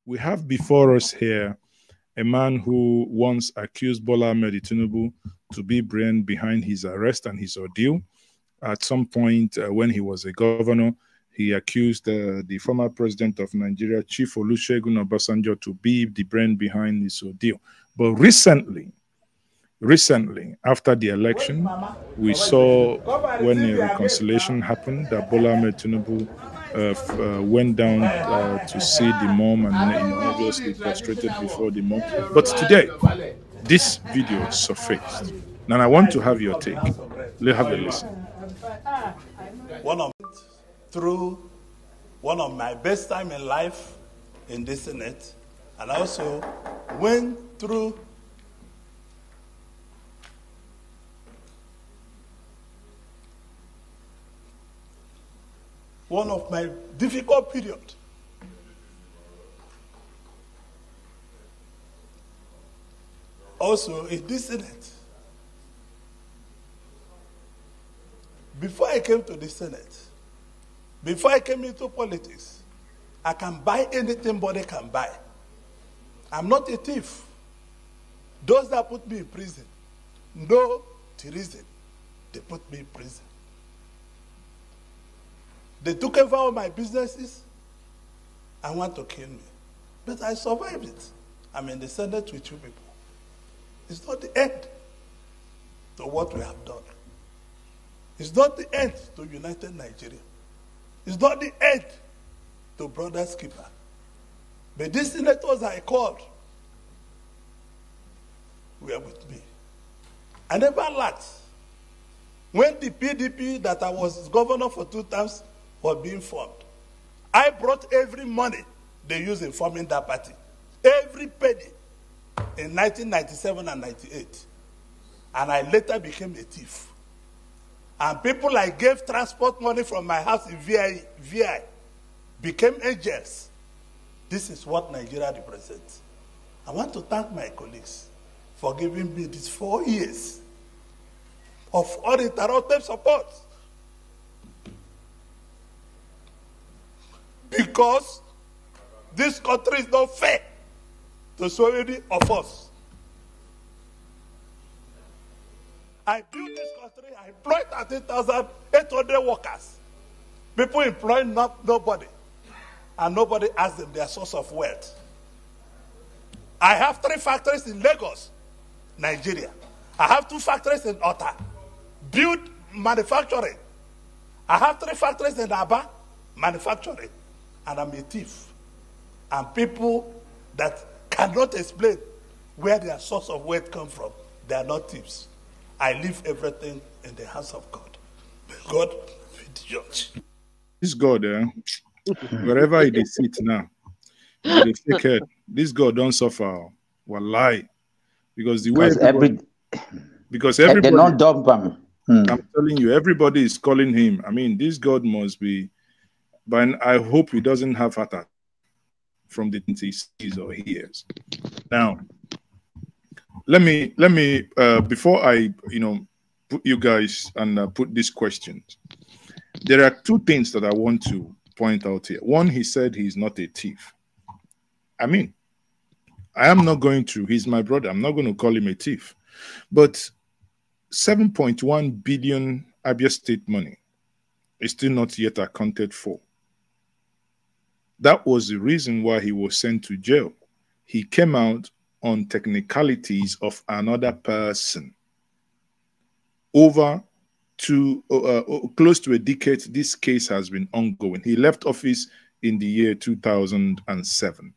We have before us here a man who once accused Bola Ahmed Tinubu to be brain behind his arrest and his ordeal. At some point, when he was a governor, he accused the former president of Nigeria, Chief Olusegun Obasanjo, to be the brain behind this ordeal. But recently, after the election, we saw when a reconciliation happened that Bola Ahmed Tinubu went down to see the mom and obviously prostrated before the mom. But today, this video surfaced. Now I want to have your take. Let's have a listen. Through one of my best time in life in the Senate, and I also went through one of my difficult period. Also in this Senate. Before I came to the Senate, before I came into politics, I can buy anything body can buy. I'm not a thief. Those that put me in prison, no reason they put me in prison. They took over all my businesses and want to kill me. But I survived it. I'm in the Senate with you people. It's not the end to what we have done. It's not the end to United Nigeria. It's not the end to Brother Skipper. But these senators I called were with me. I never lacked. When the PDP that I was governor for 2 terms was being formed, I brought every money they used in forming that party. Every penny in 1997 and 98. And I later became a thief. And people I gave transport money from my house in VI became angels. This is what Nigeria represents. I want to thank my colleagues for giving me these 4 years of uninterrupted support. Because this country is not fair to so many of us. I built this country, I employed 13,800 workers. People employ nobody, and nobody asks them their source of wealth. I have 3 factories in Lagos, Nigeria. I have 2 factories in Ota, build manufacturing. I have 3 factories in Aba, manufacturing. And I'm a thief. And people that cannot explain where their source of wealth come from, they are not thieves. I leave everything in the hands of God. May God be the judge. This God, wherever he sit now, they take care. This God don't suffer. Wallahi. Because the way everybody, they don't dump him. I'm telling you, everybody is calling him. I mean, this God must be, but I hope he doesn't have heart attack from the things he sees or hears. Now, let me before I put you guys and put these questions, there are 2 things that I want to point out here. One, he said he's not a thief. I mean, I am not going to, he's my brother, I'm not going to call him a thief. But 7.1 billion Abia State money is still not yet accounted for. That was the reason why he was sent to jail. He came out on technicalities of another person. Over to close to a decade, this case has been ongoing. He left office in the year 2007.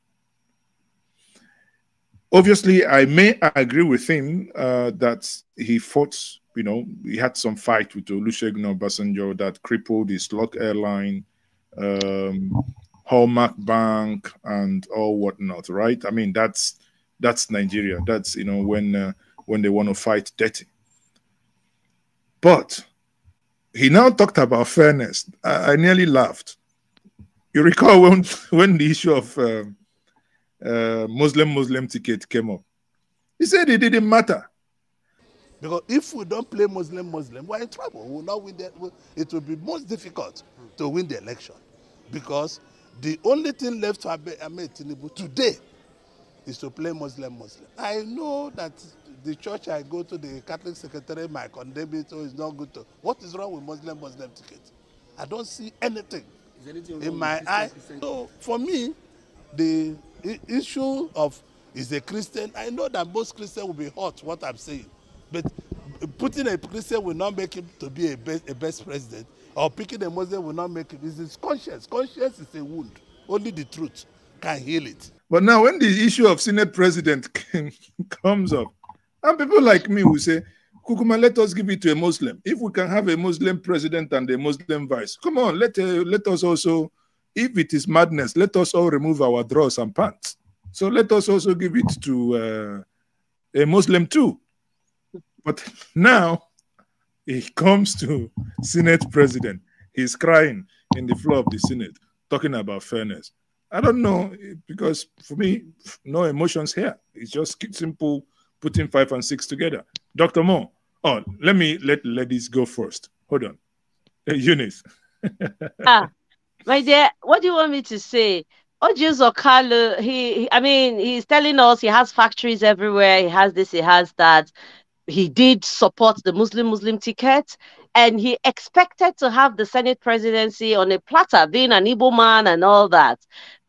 Obviously, I may agree with him that he fought, he had some fight with Olusegun Obasanjo that crippled his Lock Airline, Hallmark Bank, and all whatnot, right? I mean, that's Nigeria. That's, when they want to fight dirty. But he now talked about fairness. I nearly laughed. You recall when the issue of Muslim ticket came up. He said it didn't matter. Because if we don't play Muslim, we're in trouble. We will not win it will be most difficult to win the election. Because The only thing left to Ahmed Tinubu today is to play Muslim. I know that the church I go to, the Catholic secretary might condemn it, so it's not good to. What is wrong with Muslim tickets? I don't see anything in my eye. So for me, the issue of is a Christian, I know that most Christians will be hurt what I'm saying, but putting a Christian will not make him to be a best president, or picking a Muslim will not make him. It's his conscience. Conscience is a wound. Only the truth can heal it. But now when the issue of Senate president comes up, and people like me who say, Kukuma, let us give it to a Muslim. If we can have a Muslim president and a Muslim vice, come on, let us also, if it is madness, let us all remove our drawers and pants. So let us also give it to a Muslim too. But now it comes to Senate president. He's crying in the floor of the Senate, talking about fairness. I don't know, because for me, no emotions here. It's just simple putting 5 and 6 together. Dr. Mo, let ladies go first. Hold on. Eunice. My dear, what do you want me to say? Orji Uzo Kalu, he's telling us he has factories everywhere. He has this, he has that. He did support the Muslim ticket, and he expected to have the Senate presidency on a platter, being an Igbo man and all that.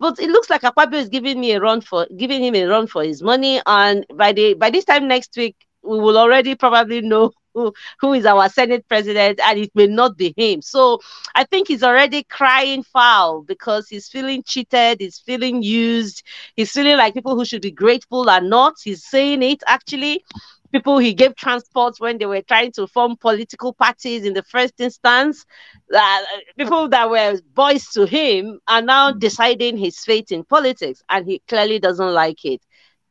But it looks like Akpabio is giving him a run for his money. And by this time next week, we will already probably know who is our Senate president, and it may not be him. So I think he's already crying foul because he's feeling cheated, he's feeling used, he's feeling like people who should be grateful are not. He's saying it actually. People he gave transport when they were trying to form political parties in the first instance. People that were boys to him are now deciding his fate in politics, and he clearly doesn't like it.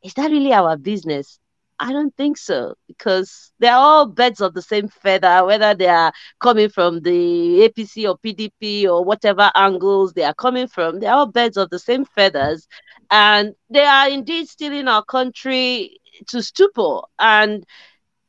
Is that really our business? I don't think so, because they're all birds of the same feather, whether they are coming from the APC or PDP or whatever angles they are coming from. They're all birds of the same feathers, and they are indeed stealing our country to stupor. And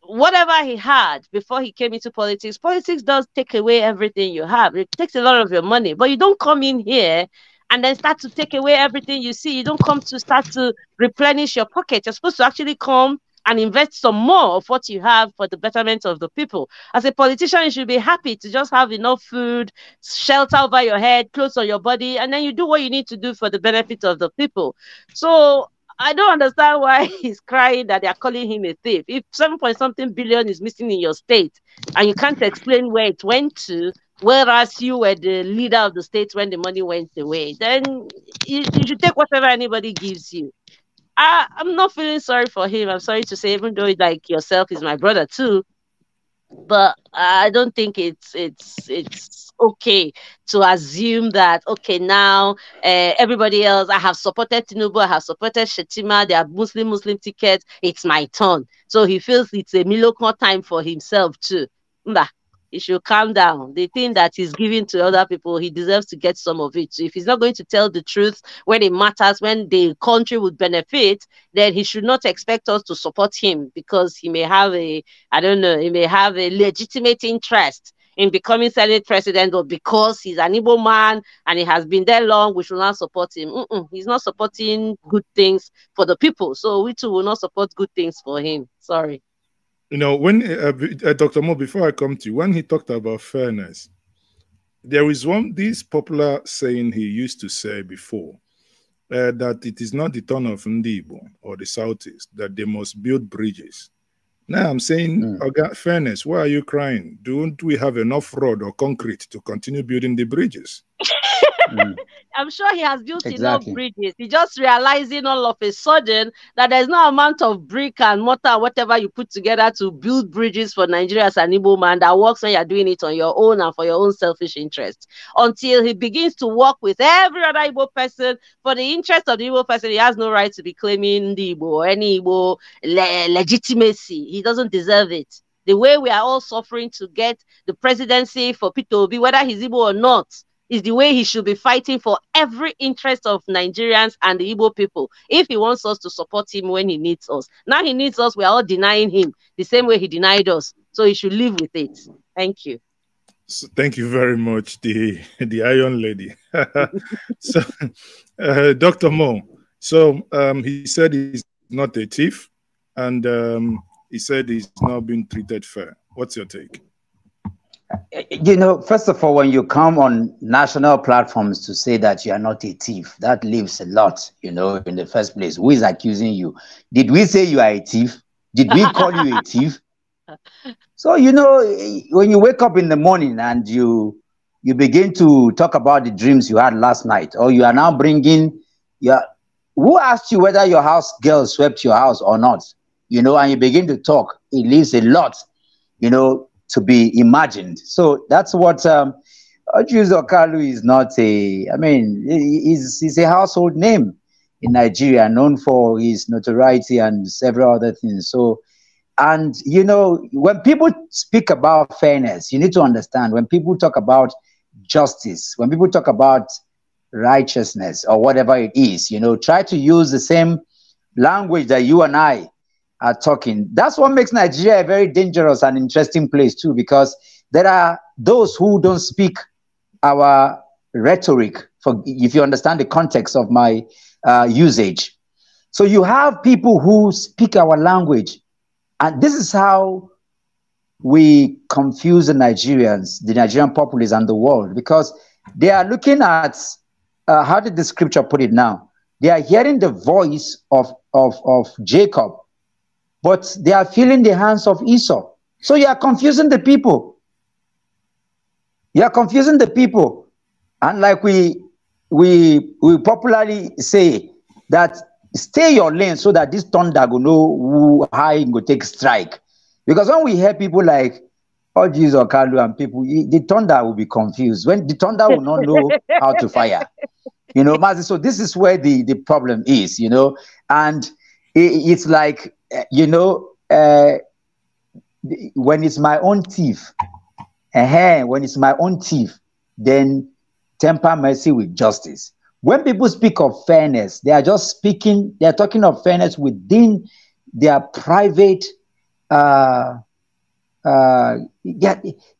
whatever he had before he came into politics does take away everything you have. It takes a lot of your money, but you don't come in here and then start to take away everything you see. You don't come to start to replenish your pocket. You're supposed to actually come and invest some more of what you have for the betterment of the people. As a politician, you should be happy to just have enough food, shelter over your head, clothes on your body, and then you do what you need to do for the benefit of the people. So I don't understand why he's crying that they are calling him a thief. If 7-point-something billion is missing in your state and you can't explain where it went to, whereas you were the leader of the state when the money went away, then you should take whatever anybody gives you. I'm not feeling sorry for him. I'm sorry to say, even though like yourself is my brother too, but I don't think it's okay to assume that now everybody else, I have supported Tinubu, I have supported Shetima, they are Muslim tickets, it's my turn. So he feels it's a miracle time for himself too. Nah, he should calm down. The thing that he's giving to other people, he deserves to get some of it. So if he's not going to tell the truth when it matters, when the country would benefit, then he should not expect us to support him, because he may have he may have a legitimate interest in becoming Senate president, but because he's an Igbo man and he has been there long, we should not support him. He's not supporting good things for the people. So we too will not support good things for him. Sorry. When Dr. Mo, before I come to you, when he talked about fairness, there is this popular saying he used to say before, that it is not the turn of Ndibo or the Southeast, that they must build bridges. Now I'm saying, fairness, why are you crying? Don't we have enough road or concrete to continue building the bridges? I'm sure he has built enough bridges. He's just realizing all of a sudden that there's no amount of brick and mortar, whatever you put together to build bridges for Nigeria as an Igbo man that works when you're doing it on your own and for your own selfish interest. Until he begins to work with every other Igbo person for the interest of the Igbo person, he has no right to be claiming the Igbo or any Igbo legitimacy. He doesn't deserve it. The way we are all suffering to get the presidency for Peter Obi, whether he's Igbo or not, is the way he should be fighting for every interest of Nigerians and the Igbo people, if he wants us to support him when he needs us. Now he needs us, we are all denying him the same way he denied us. So he should live with it. Thank you. So thank you very much, the Iron Lady. So, Dr. Mo. So he said he's not a thief, and he said he's not being treated fair. What's your take? You know, first of all, when you come on national platforms to say that you are not a thief, that leaves a lot, you know, in the first place. Who is accusing you? Did we say you are a thief? Did we call you a thief? So, you know, when you wake up in the morning and you begin to talk about the dreams you had last night, or you are now bringing your, who asked you whether your house girl swept your house or not? You know, and you begin to talk, it leaves a lot, you know, to be imagined. So that's what Orji Uzo Kalu is not a, I mean, he's a household name in Nigeria, known for his notoriety and several other things. So, and you know, when people speak about fairness, you need to understand, when people talk about justice, when people talk about righteousness or whatever it is, you know, try to use the same language that you and I are talking. That's what makes Nigeria a very dangerous and interesting place too, because there are those who don't speak our rhetoric, for, if you understand the context of my usage. So you have people who speak our language, and this is how we confuse the Nigerians, the Nigerian populace and the world, because they are looking at, how did the scripture put it now? They are hearing the voice of Jacob, but they are feeling the hands of Esau. So you are confusing the people. You are confusing the people. And like we popularly say, that stay your lane so that this thunder will know how he will take strike. Because when we hear people like Orji Uzo Kalu and people, the thunder will be confused. When the thunder will not know how to fire. You know, so this is where the problem is, you know. And it's like, you know, when it's my own thief, when it's my own thief, then temper mercy with justice. When people speak of fairness, they are just speaking, they are talking of fairness within their private, yeah,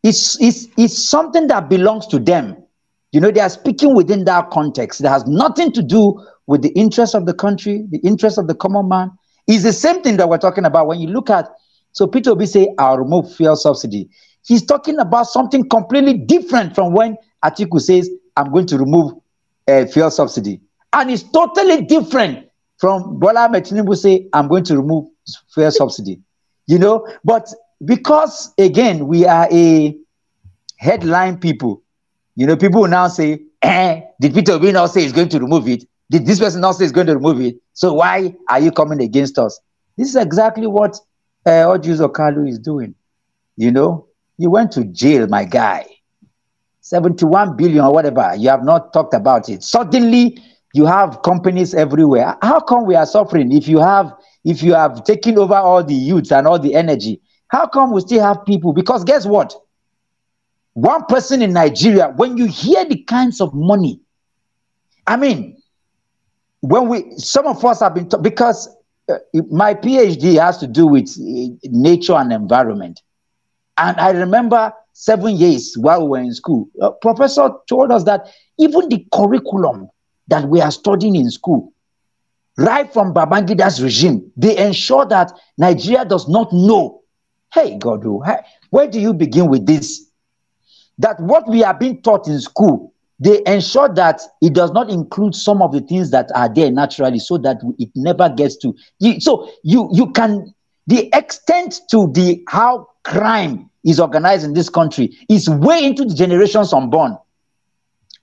it's something that belongs to them. You know, they are speaking within that context. It has nothing to do with the interests of the country, the interests of the common man. It's the same thing that we're talking about when you look at, so Peter Obi say, I'll remove fuel subsidy. He's talking about something completely different from when Atiku says, I'm going to remove fuel subsidy. And it's totally different from Bola Ahmed Tinubu say, I'm going to remove fuel subsidy. You know, but because, again, we are a headline people, you know, people will now say, did Peter Obi now say he's going to remove it? Did this person now say he's going to remove it? So why are you coming against us? This is exactly what Orji Uzo Kalu is doing. You know, you went to jail, my guy. 71 billion or whatever. You have not talked about it. Suddenly, you have companies everywhere. How come we are suffering if you have taken over all the youth and all the energy? How come we still have people? Because guess what? One person in Nigeria, when you hear the kinds of money, I mean, some of us have been, because my PhD has to do with nature and environment. And I remember 7 years while we were in school, a professor told us that even the curriculum that we are studying in school, right from Babangida's regime, they ensure that Nigeria does not know. Hey, God, where do you begin with this? That what we are being taught in school, they ensure that it does not include some of the things that are there naturally, so that it never gets to you. So you can, the extent to the how crime is organized in this country is way into the generations unborn.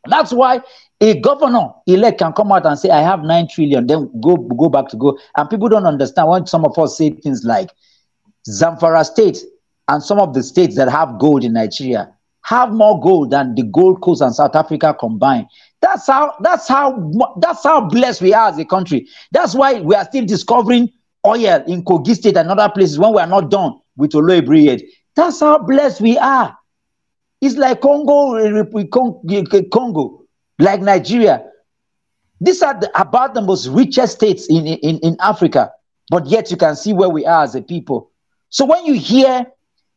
That's why a governor elect can come out and say, I have 9 trillion, then go back to go. And people don't understand when some of us say things like Zamfara State and some of the states that have gold in Nigeria have more gold than the Gold Coast and South Africa combined. That's how blessed we are as a country. That's why we are still discovering oil in Kogi State and other places when we are not done with Oloibiri yet. That's how blessed we are. It's like Congo, like Nigeria. These are about the most richest states in Africa, but yet you can see where we are as a people. So when you hear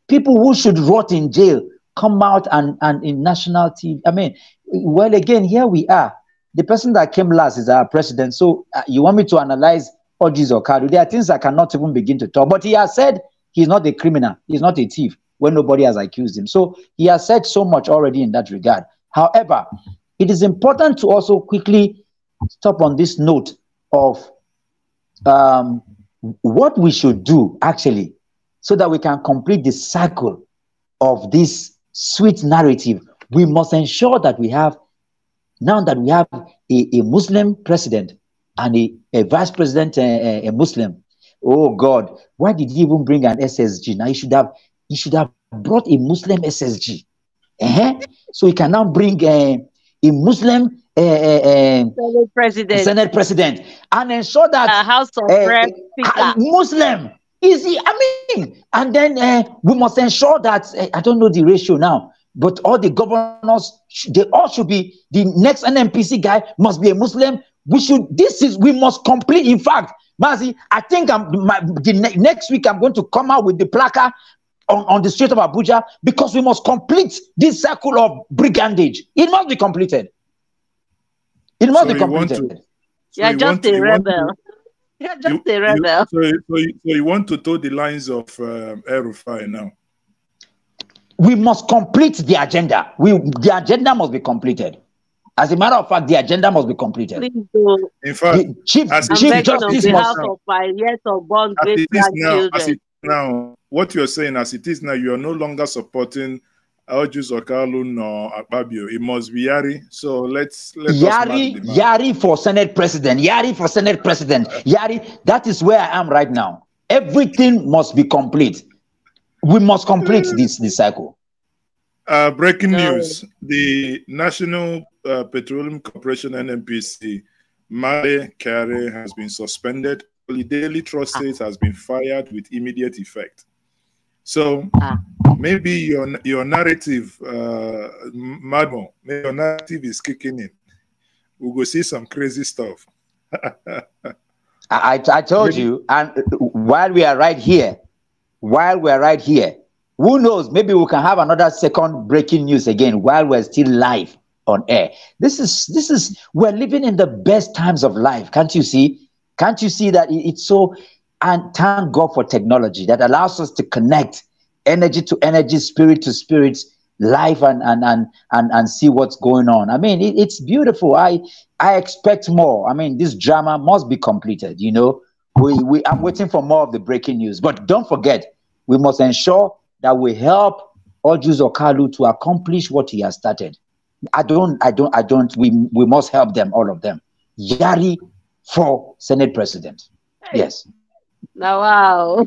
people who should rot in jail come out and in national TV. I mean, well, again, here we are. The person that came last is our president. So you want me to analyze Orji Uzo Kalu? There are things I cannot even begin to talk. But he has said he's not a criminal. He's not a thief when nobody has accused him. So he has said so much already in that regard. However, it is important to also quickly stop on this note of what we should do actually so that we can complete the cycle of this sweet narrative. We must ensure that we have, now that we have a Muslim president and a vice president, a Muslim. Oh God, why did he even bring an SSG? Now he should have brought a Muslim SSG. So he can now bring a Muslim Senate president and ensure that House of Rep Muslim is he, I mean, and then we must ensure that I don't know the ratio now, but all the governors, they all should be, the next NMPC guy must be a Muslim. We must complete. In fact, Mazi, I think next week I'm going to come out with the placard on the street of Abuja, because we must complete this cycle of brigandage. It must be completed. It must be completed. You're just a rebel. You're just a rebel. So you want to toe the lines of El-Rufai now? We must complete the agenda. The agenda must be completed. As a matter of fact, the agenda must be completed. In fact, Chief Justice must. Now, what you're saying, as it is now, you are no longer supporting Orji Uzo Kalu nor Akpabio. It must be Yari. So let's Yari for Senate President. Yari for Senate President. Yari. That is where I am right now. Everything must be complete. We must complete this cycle. Breaking news: the National Petroleum Corporation (NNPC) Male Kyari has been suspended. The Daily Trust State has been fired with immediate effect. So maybe your narrative, Madmo, maybe your narrative is kicking in. We'll go see some crazy stuff. I told you, and while we are right here, who knows? Maybe we can have another second breaking news again while we're still live on air. This is we're living in the best times of life. Can't you see? Can't you see that it's so? And thank God for technology that allows us to connect energy to energy, spirit to spirit, life and see what's going on. I mean, it's beautiful. I expect more. I mean, this drama must be completed. You know, I'm waiting for more of the breaking news. But don't forget, we must ensure that we help Orji Uzo Kalu to accomplish what he has started. We must help them, all of them. Yari for Senate President. Yes. Now, wow.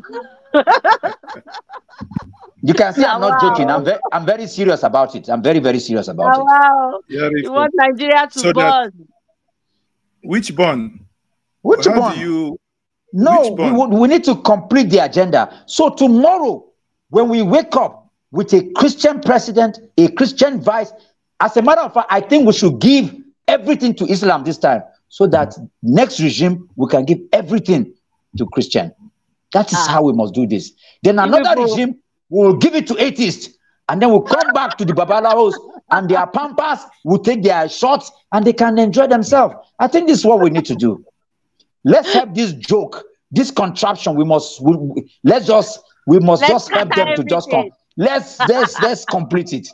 You can see I'm not joking. I'm very serious about it. I'm very, very serious about it. Wow. You want Nigeria to burn. Which burn? Which burn? We need to complete the agenda. So tomorrow, when we wake up with a Christian president, a Christian vice, as a matter of fact, I think we should give everything to Islam this time, so that next regime, we can give everything to Christian. That is how we must do this. Then another regime will give it to atheists, and then we'll come back to the Babalawos, and their pampas will take their shots, and they can enjoy themselves. I think this is what we need to do. Let's have this joke, this contraption. We must just help them to just come. Let's complete it.